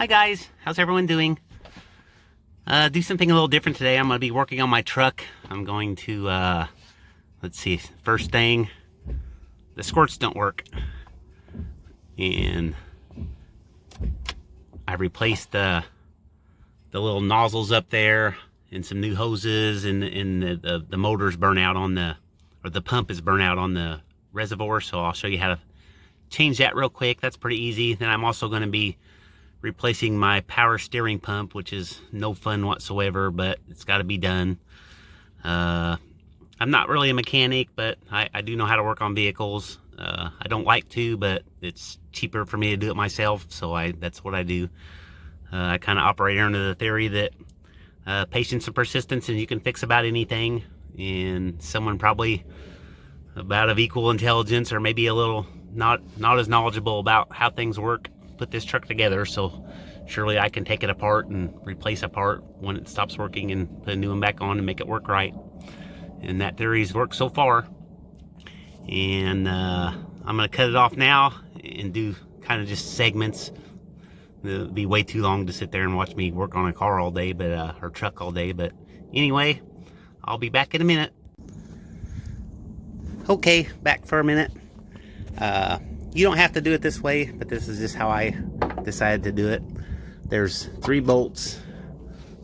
Hi guys, how's everyone doing? Do something a little different today. I'm going to be working on my truck. I'm going to, let's see, first thing, the squirts don't work. And I replaced the little nozzles up there and some new hoses, and the motor's burnt out on the pump is burnt out on the reservoir. So I'll show you how to change that real quick. That's pretty easy. Then I'm also going to be replacing my power steering pump, which is no fun whatsoever, but it's got to be done. I'm not really a mechanic, but I do know how to work on vehicles. I don't like to, but it's cheaper for me to do it myself, so that's what I do. I kind of operate under the theory that patience and persistence, and you can fix about anything. And someone probably about of equal intelligence, or maybe a little not as knowledgeable about how things work, put this truck together, so surely I can take it apart and replace a part when it stops working and put a new one back on and make it work right. And that theory's worked so far. And I'm gonna cut it off now and do kind of just segments. It'll be way too long to sit there and watch me work on a car all day, but or truck all day. But anyway, I'll be back in a minute. Okay, back for a minute. You don't have to do it this way, but this is just how I decided to do it. There's 3 bolts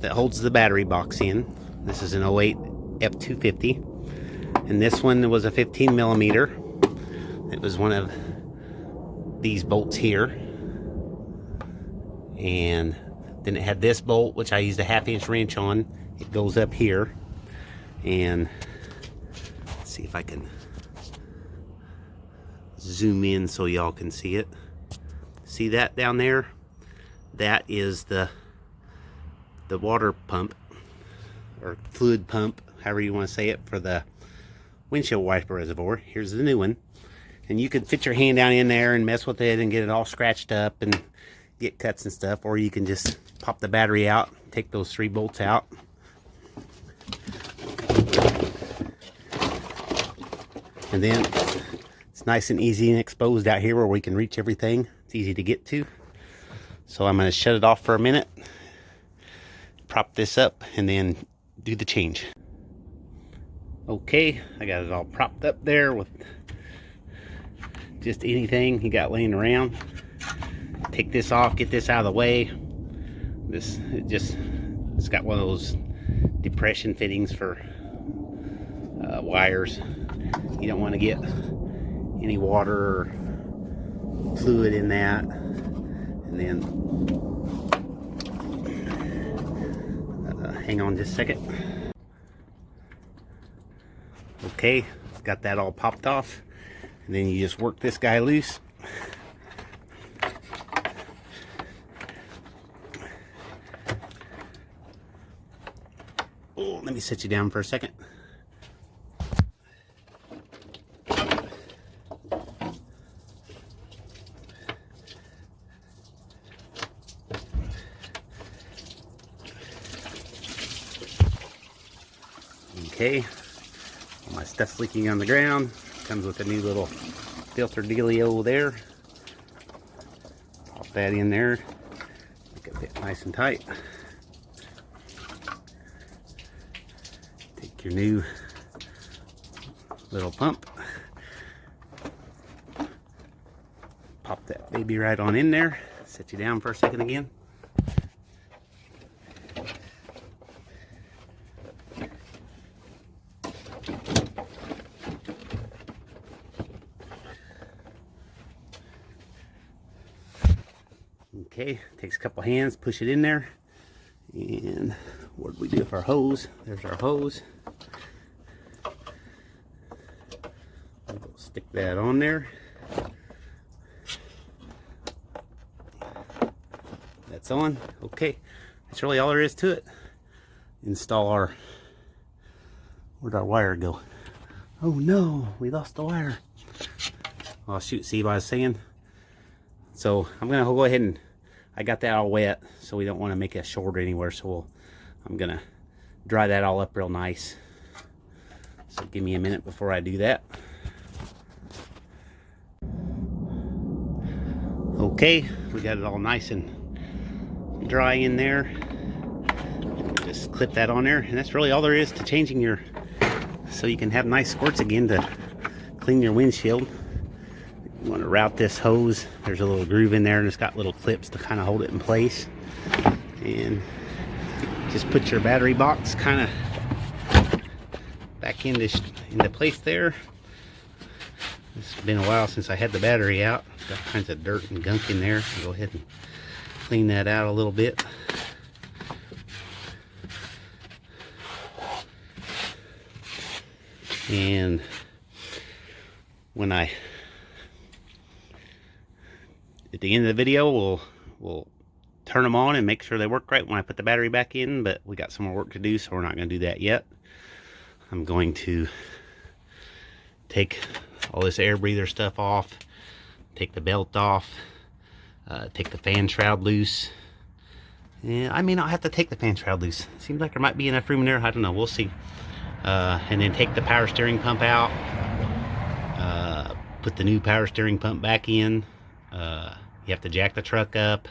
that holds the battery box in. This is an 08 F250, and this one was a 15 millimeter. It was one of these bolts here, and then it had this bolt, which I used a 1/2 inch wrench on. It goes up here, and let's see if I can zoom in so y'all can see it. See that down there? That is the water pump, or fluid pump, however you want to say it, for the windshield wiper reservoir. Here's the new one, and you can fit your hand down in there and mess with it and get it all scratched up and get cuts and stuff, or you can just pop the battery out, take those 3 bolts out, and then it's nice and easy and exposed out here where we can reach everything. It's easy to get to. So I'm going to shut it off for a minute, prop this up, and then do the change. Okay, I got it all propped up there with just anything you got laying around. Take this off, get this out of the way. It's got one of those depression fittings for wires. You don't want to get any water or fluid in that. And then hang on just a second. Okay, got that all popped off, and then you just work this guy loose. Oh, let me set you down for a second. Okay, all my stuff's leaking on the ground. Comes with a new little filter dealio there. Pop that in there, make it fit nice and tight. Take your new little pump, pop that baby right on in there. Set you down for a second again. Okay, takes a couple hands, push it in there. And what do we do with our hose? There's our hose. We'll stick that on there. That's on. Okay, that's really all there is to it. Install our, where'd our wire go? Oh no, we lost the wire. Oh shoot, see what I was saying? So I'm gonna go ahead and, I got that all wet, so we don't want to make a short anywhere, so I'm gonna dry that all up real nice. So give me a minute before I do that. Okay, we got it all nice and dry in there. Just clip that on there, and that's really all there is to changing your, so you can have nice squirts again to clean your windshield. You want to route this hose. There's a little groove in there, and it's got little clips to kind of hold it in place. And just put your battery box kind of back into place there. It's been a while since I had the battery out. Got kinds of dirt and gunk in there. I'll go ahead and clean that out a little bit. And when at the end of the video, we'll turn them on and make sure they work right when I put the battery back in, but we got some more work to do, so we're not going to do that yet. I'm going to take all this air breather stuff off, take the belt off, take the fan shroud loose. Yeah, I may not have to take the fan shroud loose. Seems like there might be enough room in there. I don't know. We'll see. And then take the power steering pump out. Put the new power steering pump back in. You have to jack the truck up.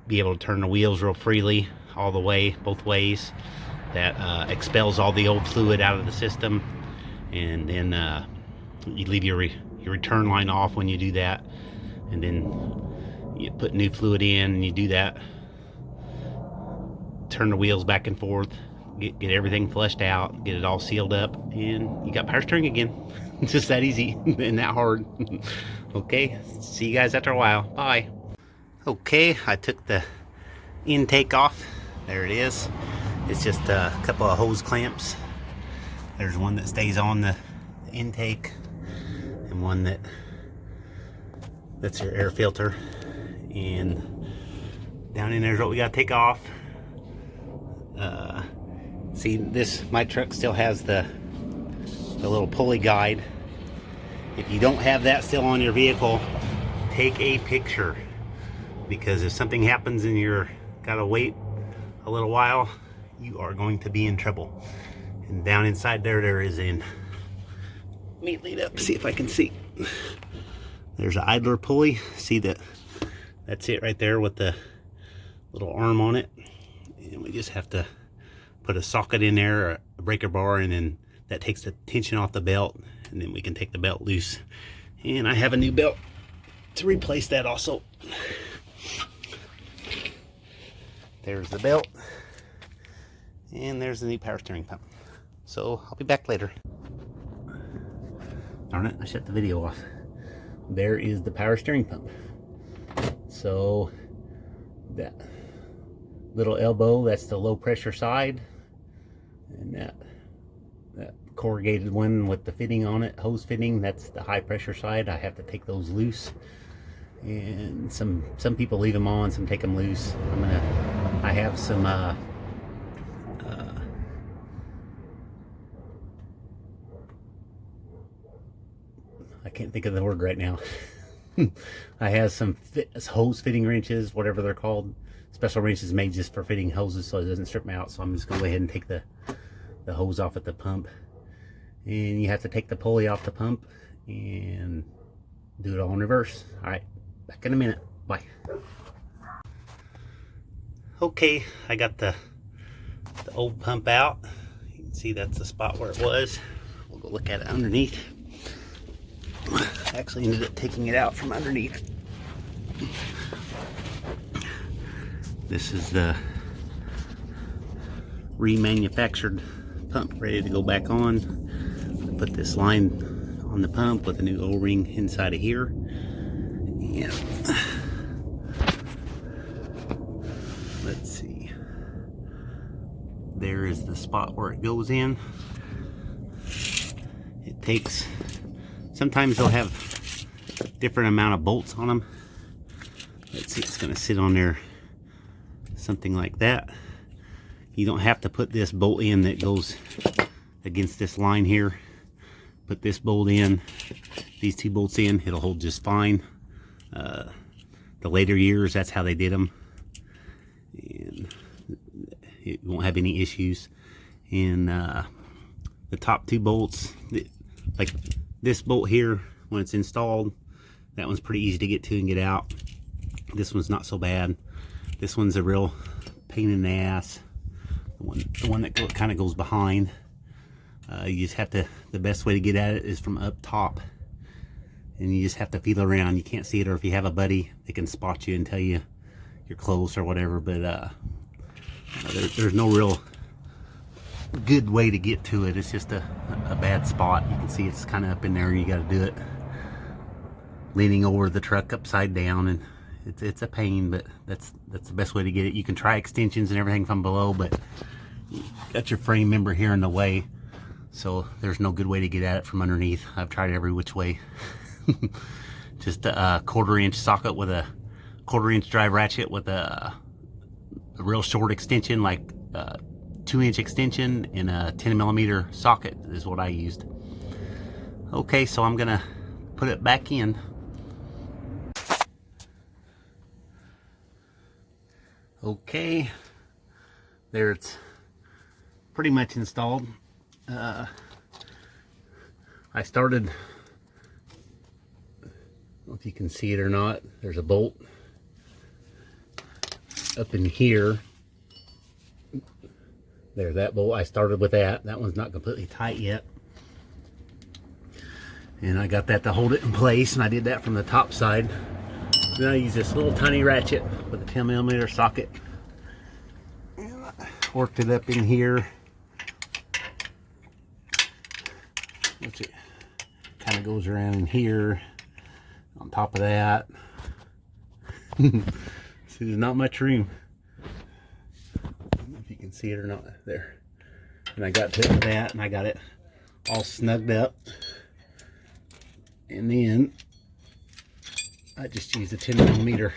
Be able to turn the wheels real freely all the way, both ways. That expels all the old fluid out of the system. And then you leave your return line off when you do that. And then you put new fluid in and you do that. Turn the wheels back and forth. Get everything flushed out, get it all sealed up, and you got power steering again. It's just that easy and that hard. Okay, see you guys after a while. Bye. Okay, I took the intake off. There it is. It's just a couple of hose clamps. There's one that stays on the intake, and one that's your air filter. And down in there is what we got to take off. See, my truck still has the little pulley guide. If you don't have that still on your vehicle, take a picture, because if something happens and you're gotta wait a little while, you are going to be in trouble. And down inside there is let me lead up, see if I can see. There's an idler pulley. See that's it right there with the little arm on it. And we just have to put a socket in there, or a breaker bar, and then that takes the tension off the belt, and then we can take the belt loose. And I have a new belt to replace that also. There's the belt, and there's the new power steering pump. So I'll be back later. Darn it, I shut the video off. There is the power steering pump. So that little elbow, that's the low pressure side, and that corrugated one with the fitting on it, hose fitting, that's the high pressure side. I have to take those loose, and some people leave them on, some take them loose. I have some I can't think of the word right now. I have some hose fitting wrenches, whatever they're called. Special wrenches made just for fitting hoses so it doesn't strip them out. So I'm just going to go ahead and take the hose off at the pump. And you have to take the pulley off the pump and do it all in reverse. Alright, back in a minute. Bye. Okay, I got the old pump out. You can see that's the spot where it was. We'll go look at it underneath. I actually ended up taking it out from underneath. This is the remanufactured pump ready to go back on. I put this line on the pump with a new O-ring inside of here. And let's see. There is the spot where it goes in. It takes, sometimes they'll have different amount of bolts on them. Let's see, it's going to sit on there something like that. You don't have to put this bolt in that goes against this line here. Put this bolt in, these two bolts in, it'll hold just fine. The later years, that's how they did them, and it won't have any issues. And the top two bolts, like this bolt here, when it's installed, that one's pretty easy to get to and get out. This one's not so bad. This one's a real pain in the ass. The one that kind of goes behind. You just have to, the best way to get at it is from up top. And you just have to feel around. You can't see it, or if you have a buddy, they can spot you and tell you you're close or whatever. But there's no real good way to get to it. It's just a bad spot. You can see it's kind of up in there. You got to do it leaning over the truck upside down, and it's a pain, but that's the best way to get it. You can try extensions and everything from below, but you got your frame member here in the way, so there's no good way to get at it from underneath. I've tried every which way. Just a 1/4 inch socket with a 1/4 inch drive ratchet with a real short extension, like 2-inch extension, and a 10mm socket is what I used. Okay, so I'm gonna put it back in. Okay, there, it's pretty much installed. I started, I don't know if you can see it or not, there's a bolt up in here. There's that bolt. I started with that. That one's not completely tight yet. And I got that to hold it in place, and I did that from the top side. Then I use this little tiny ratchet with a 10mm socket. And I worked it up in here, which it kind of goes around in here on top of that. See, there's not much room. I don't know if you can see it or not there. And I got to it with that, and I got it all snugged up. And then I just used a 10mm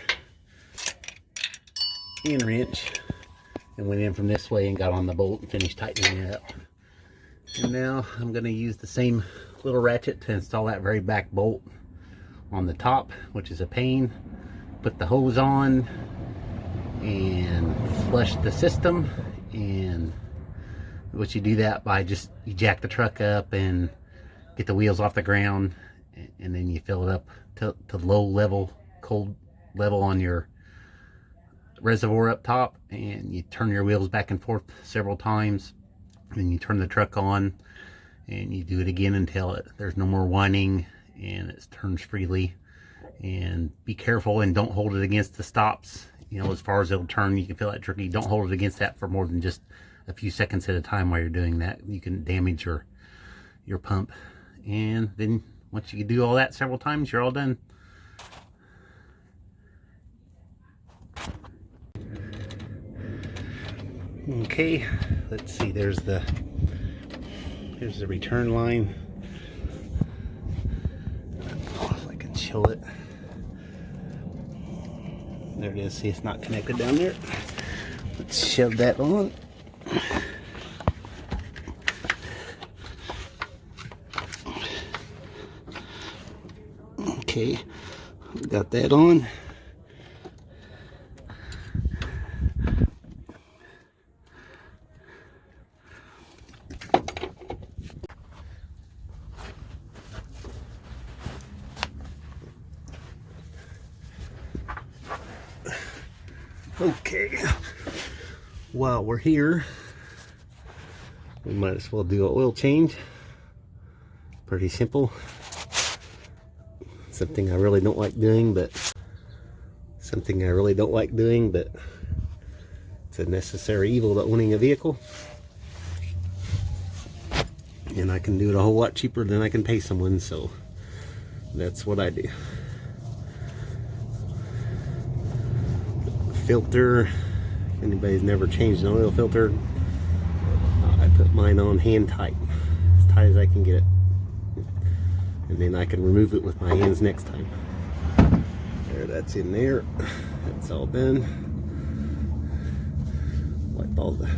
and wrench and went in from this way and got on the bolt and finished tightening it up. And now I'm going to use the same little ratchet to install that very back bolt on the top, which is a pain. Put the hose on and flush the system, and what you do that by just you jack the truck up and get the wheels off the ground, and then you fill it up to low level, cold level on your reservoir up top, and you turn your wheels back and forth several times, and you turn the truck on, and you do it again until there's no more whining and it turns freely. And be careful and don't hold it against the stops, you know, as far as it'll turn. You can feel that jerky. Don't hold it against that for more than just a few seconds at a time while you're doing that. You can damage your pump. And then once you do all that several times, you're all done. Okay, let's see, here's the return line. Oh, if I can show it. There it is. See, it's not connected down there. Let's shove that on. Okay, got that on. Okay, while we're here, we might as well do an oil change. Pretty simple. Something I really don't like doing, but it's a necessary evil to owning a vehicle. And I can do it a whole lot cheaper than I can pay someone, so that's what I do. Filter, if anybody's never changed an oil filter, I put mine on hand tight, as tight as I can get it, and then I can remove it with my hands next time. There, that's in there, that's all done. Wipe all the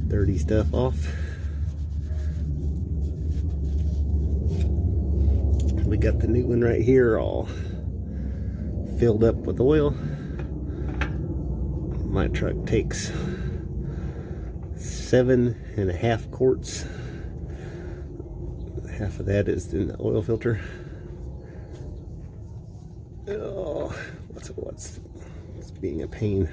dirty stuff off. We got the new one right here all filled up with oil. My truck takes 7.5 quarts. Half of that is in the oil filter. Oh, what's being a pain.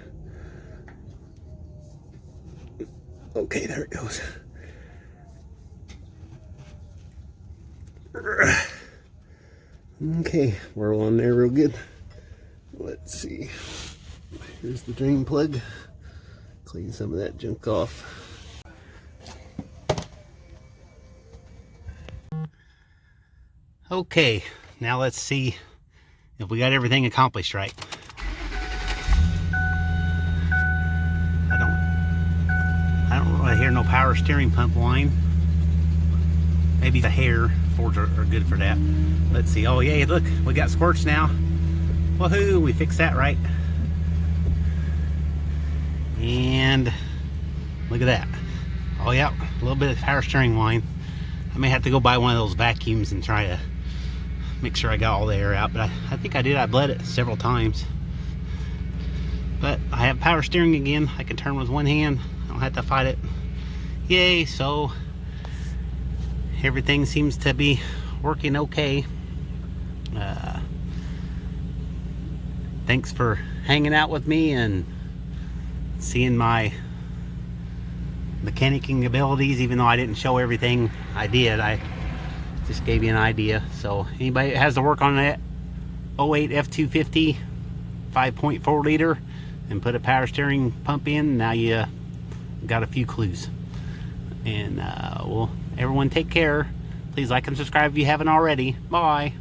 Okay, there it goes. Okay, we're on there real good. Let's see. Here's the drain plug. Clean some of that junk off. Okay, now let's see if we got everything accomplished right. I don't really hear no power steering pump whine. Maybe the hair. Fords are good for that. Let's see. Oh yeah, look, we got squirts now. Woohoo, we fixed that right. And look at that. Oh yeah, a little bit of power steering whine. I may have to go buy one of those vacuums and try to make sure I got all the air out, but I think I did. I bled it several times. But I have power steering again. I can turn with one hand. I don't have to fight it. Yay, so everything seems to be working okay. Thanks for hanging out with me and seeing my mechanicking abilities, even though I didn't show everything I did. I just gave you an idea. So anybody that has to work on that 08 F250 5.4 liter and put a power steering pump in, now you got a few clues. And well, everyone take care. Please like and subscribe if you haven't already. Bye.